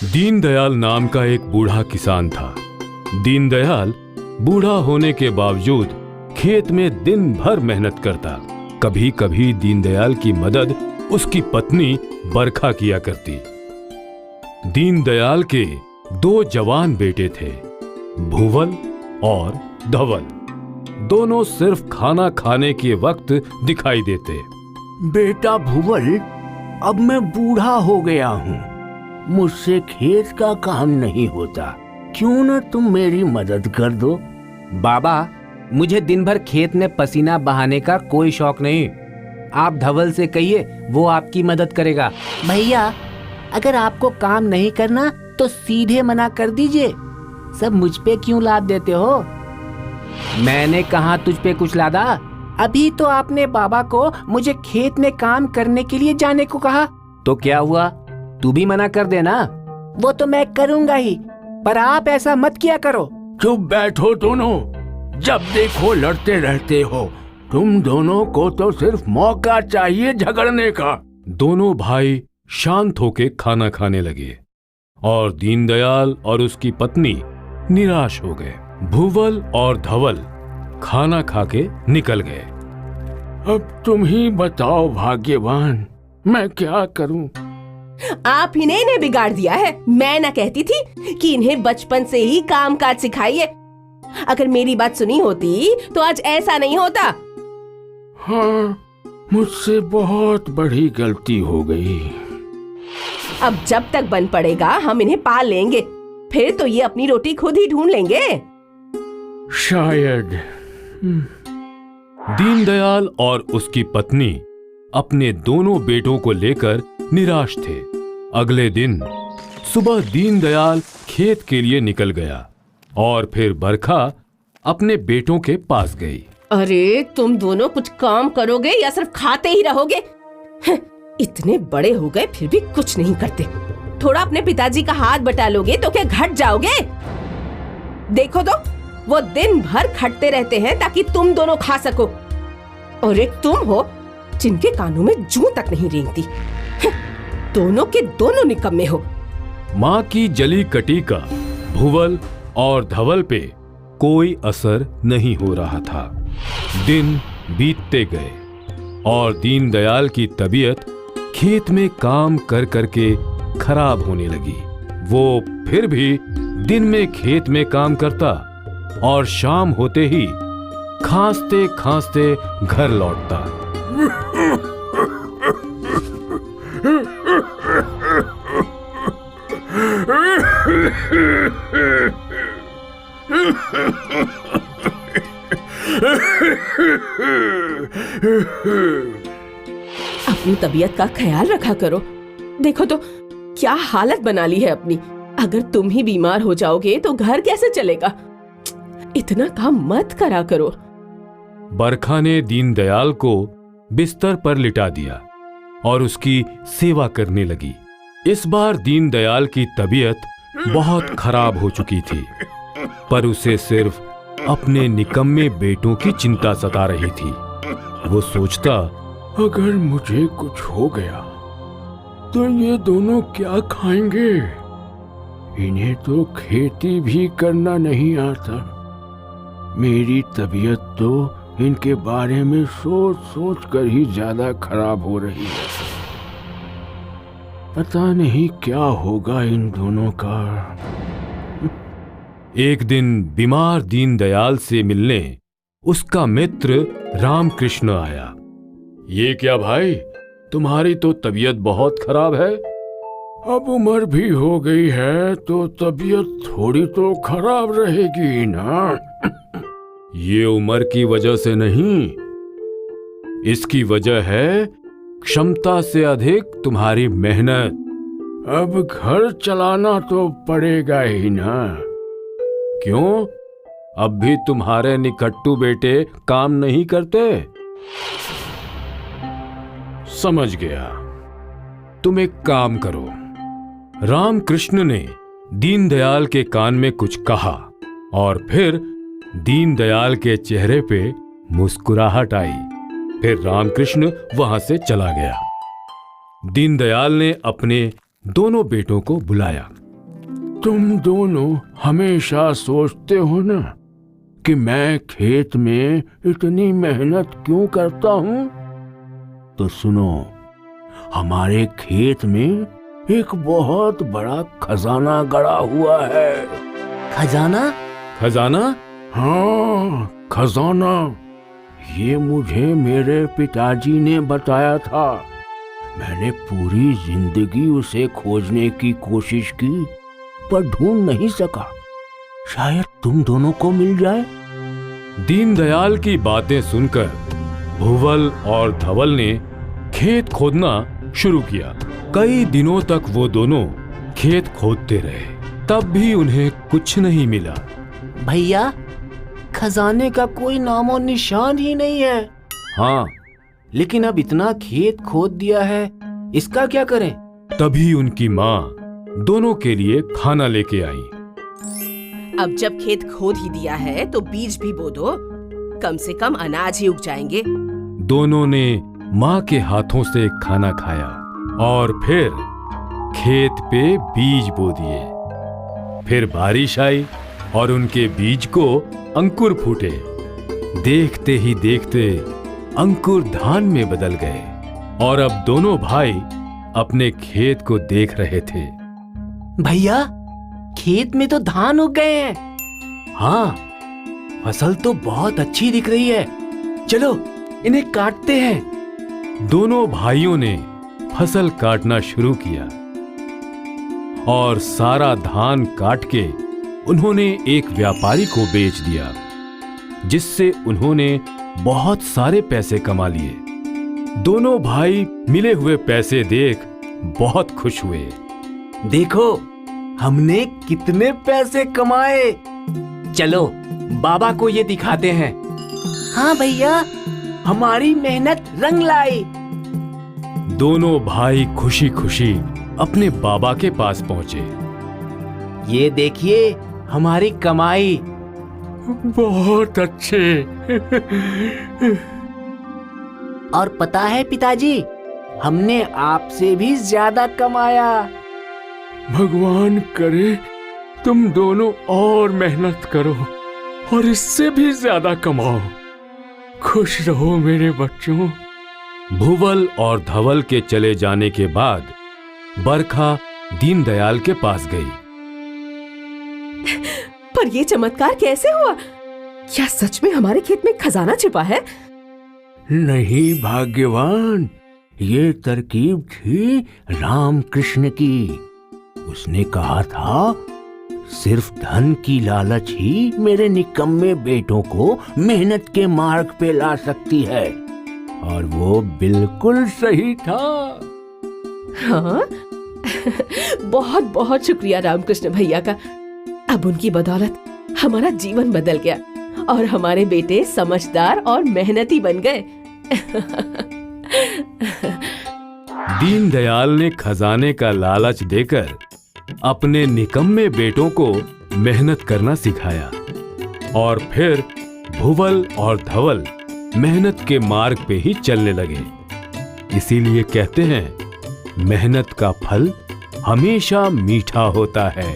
दीनदयाल नाम का एक बूढ़ा किसान था। दीनदयाल बूढ़ा होने के बावजूद खेत में दिन भर मेहनत करता। कभी कभी दीनदयाल की मदद उसकी पत्नी बरखा किया करती। दीनदयाल के दो जवान बेटे थे, भूवल और धवल। दोनों सिर्फ खाना खाने के वक्त दिखाई देते। बेटा भूवल, अब मैं बूढ़ा हो गया हूँ, मुझसे खेत का काम नहीं होता, क्यों न तुम मेरी मदद कर दो। बाबा, मुझे दिन भर खेत में पसीना बहाने का कोई शौक नहीं। आप धवल से कहिए, वो आपकी मदद करेगा। भैया, अगर आपको काम नहीं करना तो सीधे मना कर दीजिए। सब मुझ पे क्यों लाद देते हो? मैंने कहा तुझ पे कुछ लादा? अभी तो आपने बाबा को मुझे खेत में काम करने के लिए जाने को कहा। तो क्या हुआ, तू भी मना कर देना। वो तो मैं करूंगा ही, पर आप ऐसा मत किया करो। चुप बैठो दोनों, जब देखो लड़ते रहते हो। तुम दोनों को तो सिर्फ मौका चाहिए झगड़ने का। दोनों भाई शांत होके खाना खाने लगे और दीनदयाल और उसकी पत्नी निराश हो गए। भूवल और धवल खाना खाके निकल गए। अब तुम ही बताओ भाग्यवान, मैं क्या करूं? आप ही ने इन्हें बिगाड़ दिया है। मैं ना कहती थी कि इन्हें बचपन से ही काम काज सिखाइए। अगर मेरी बात सुनी होती तो आज ऐसा नहीं होता। हाँ, मुझसे बहुत बड़ी गलती हो गई। अब जब तक बन पड़ेगा हम इन्हें पाल लेंगे, फिर तो ये अपनी रोटी खुद ही ढूंढ लेंगे। शायद। दीनदयाल और उसकी पत्नी अपने दोनों बेटों को लेकर निराश थे। अगले दिन सुबह दीनदयाल खेत के लिए निकल गया और फिर बरखा अपने बेटों के पास गई। अरे, तुम दोनों कुछ काम करोगे या सिर्फ खाते ही रहोगे? इतने बड़े हो गए फिर भी कुछ नहीं करते। थोड़ा अपने पिताजी का हाथ बटा लोगे तो क्या घट जाओगे? देखो तो, वो दिन भर खटते रहते हैं ताकि तुम दोनों खा सको, और एक तुम हो जिनके कानों में जूं तक नहीं रेंगती। दोनों के दोनों निकम्मे हो। माँ की जली कटी का भूवल और धवल पे कोई असर नहीं हो रहा था। दिन बीतते गए और दीनदयाल की तबीयत खेत में काम कर करके खराब होने लगी। वो फिर भी दिन में खेत में काम करता और शाम होते ही खांसते खांसते घर लौटता। अपनी तबीयत का ख्याल रखा करो। देखो तो क्या हालत बना ली है अपनी। अगर तुम ही बीमार हो जाओगे तो घर कैसे चलेगा? इतना काम मत करा करो। बरखा ने दीनदयाल को बिस्तर पर लिटा दिया और उसकी सेवा करने लगी। इस बार दीनदयाल की तबीयत बहुत खराब हो चुकी थी, पर उसे सिर्फ अपने निकम्मे बेटों की चिंता सता रही थी। वो सोचता, अगर मुझे कुछ हो गया तो ये दोनों क्या खाएंगे? इन्हें तो खेती भी करना नहीं आता। मेरी तबीयत तो इनके बारे में सोच सोच कर ही ज्यादा खराब हो रही है। पता नहीं क्या होगा इन दोनों का। एक दिन बीमार दीनदयाल से मिलने उसका मित्र रामकृष्ण आया। ये क्या भाई, तुम्हारी तो तबीयत बहुत खराब है। अब उम्र भी हो गई है तो तबीयत थोड़ी तो खराब रहेगी ना। ये उम्र की वजह से नहीं, इसकी वजह है क्षमता से अधिक तुम्हारी मेहनत। अब घर चलाना तो पड़ेगा ही ना। क्यों, अब भी तुम्हारे निकट्टू बेटे काम नहीं करते? समझ गया, तुम एक काम करो। रामकृष्ण ने दीनदयाल के कान में कुछ कहा और फिर दीनदयाल के चेहरे पे मुस्कुराहट आई। फिर रामकृष्ण वहां से चला गया। दीनदयाल ने अपने दोनों बेटों को बुलाया। तुम दोनों हमेशा सोचते हो ना कि मैं खेत में इतनी मेहनत क्यों करता हूँ? तो सुनो, हमारे खेत में एक बहुत बड़ा खजाना गड़ा हुआ है। खजाना? खजाना? हाँ, खजाना। ये मुझे मेरे पिताजी ने बताया था। मैंने पूरी जिंदगी उसे खोजने की कोशिश की, पर ढूंढ नहीं सका। शायद तुम दोनों को मिल जाए। दीनदयाल की बातें सुनकर भुवल और धवल ने खेत खोदना शुरू किया। कई दिनों तक वो दोनों खेत खोदते रहे, तब भी उन्हें कुछ नहीं मिला। भैया, खजाने का कोई नामो निशान ही नहीं है। हाँ, लेकिन अब इतना खेत खोद दिया है, इसका क्या करें? तभी उनकी माँ दोनों के लिए खाना लेके आई। अब जब खेत खोद ही दिया है तो बीज भी बो दो, कम से कम अनाज ही उग जाएंगे। दोनों ने माँ के हाथों से खाना खाया और फिर खेत पे बीज बो दिए। फिर बारिश आई और उनके बीज को अंकुर फूटे। देखते ही देखते अंकुर धान में बदल गए और अब दोनों भाई अपने खेत को देख रहे थे। भैया, खेत में तो धान उग गए हैं। हाँ, फसल तो बहुत अच्छी दिख रही है। चलो इन्हें काटते हैं। दोनों भाइयों ने फसल काटना शुरू किया और सारा धान काट के उन्होंने एक व्यापारी को बेच दिया, जिससे उन्होंने बहुत सारे पैसे कमा लिए। दोनों भाई मिले हुए पैसे देख बहुत खुश हुए। देखो, हमने कितने पैसे कमाए। चलो बाबा को ये दिखाते हैं। हाँ भैया, हमारी मेहनत रंग लाई। दोनों भाई खुशी खुशी अपने बाबा के पास पहुंचे। ये देखिए हमारी कमाई। बहुत अच्छे। और पता है पिताजी, हमने आपसे भी ज्यादा कमाया। भगवान करे तुम दोनों और मेहनत करो और इससे भी ज्यादा कमाओ। खुश रहो मेरे बच्चों। भुवल और धवल के चले जाने के बाद बरखा दीनदयाल के पास गई। पर ये चमत्कार कैसे हुआ? क्या सच में हमारे खेत में खजाना छिपा है? नहीं भाग्यवान, ये तरकीब थी रामकृष्ण की। उसने कहा था, सिर्फ धन की लालच ही मेरे निकम्मे बेटों को मेहनत के मार्ग पे ला सकती है। और वो बिल्कुल सही था। हाँ? बहुत बहुत शुक्रिया रामकृष्ण भैया का। अब उनकी बदौलत हमारा जीवन बदल गया और हमारे बेटे समझदार और मेहनती बन गए। दीनदयाल ने खजाने का लालच देकर अपने निकम्मे बेटों को मेहनत करना सिखाया और फिर भुवल और धवल मेहनत के मार्ग पे ही चलने लगे। इसीलिए कहते हैं, मेहनत का फल हमेशा मीठा होता है।